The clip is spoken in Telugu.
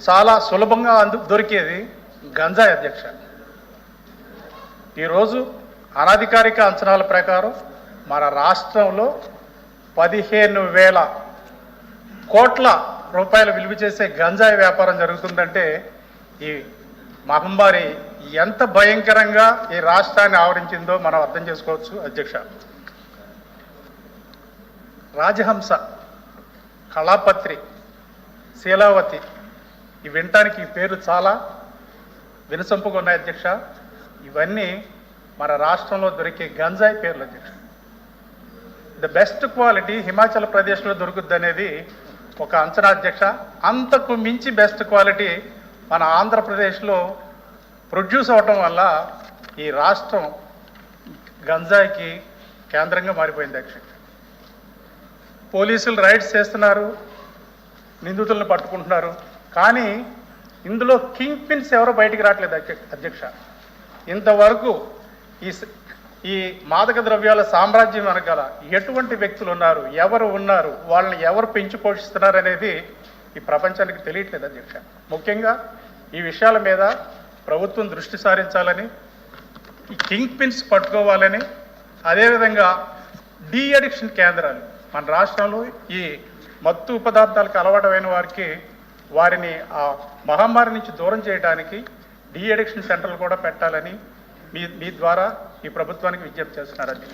చాలా సులభంగా దొరికేది గంజాయి అధ్యక్ష. ఈరోజు అనధికారిక అంచనాల ప్రకారం మన రాష్ట్రంలో 15,000 కోట్ల రూపాయలు విలువ చేసే గంజాయి వ్యాపారం జరుగుతుందంటే ఈ మహమ్మారి ఎంత భయంకరంగా ఈ రాష్ట్రాన్ని ఆవరించిందో మనం అర్థం చేసుకోవచ్చు అధ్యక్ష. రాజహంస, కళాపత్రి, శీలావతి ఈ వినటానికి ఈ పేరు చాలా వినసొంపుగా ఉన్నాయి అధ్యక్ష. ఇవన్నీ మన రాష్ట్రంలో దొరికే గంజాయి పేర్లు అధ్యక్ష. ద బెస్ట్ క్వాలిటీ హిమాచల్ ప్రదేశ్లో దొరుకుద్ది అనేది ఒక అంచనా అధ్యక్ష. అంతకు మించి బెస్ట్ క్వాలిటీ మన ఆంధ్రప్రదేశ్లో ప్రొడ్యూస్ అవటం వల్ల ఈ రాష్ట్రం గంజాయికి కేంద్రంగా మారిపోయింది అధ్యక్ష. పోలీసులు రైడ్స్ చేస్తున్నారు, నిందితులను పట్టుకుంటున్నారు, కానీ ఇందులో కింగ్ పిన్స్ ఎవరో బయటికి రావట్లేదు అధ్యక్ష. ఇంతవరకు ఈ మాదక ద్రవ్యాల సామ్రాజ్యం వెనకాల ఎటువంటి వ్యక్తులు ఉన్నారు, ఎవరు ఉన్నారు, వాళ్ళని ఎవరు పెంచి పోషిస్తున్నారు అనేది ఈ ప్రపంచానికి తెలియట్లేదు అధ్యక్ష. ముఖ్యంగా ఈ విషయాల మీద ప్రభుత్వం దృష్టి సారించాలని, ఈ కింగ్ పిన్స్ పట్టుకోవాలని, అదేవిధంగా డీ అడిక్షన్ కేంద్రాలు మన రాష్ట్రంలో ఈ మత్తు పదార్థాలకు అలవాటమైన వారిని ఆ మహమ్మారి నుంచి దూరం చేయడానికి డీ అడిక్షన్ సెంటర్లు కూడా పెట్టాలని మీ ద్వారా ఈ ప్రభుత్వానికి విజ్ఞప్తి చేస్తున్నారండి.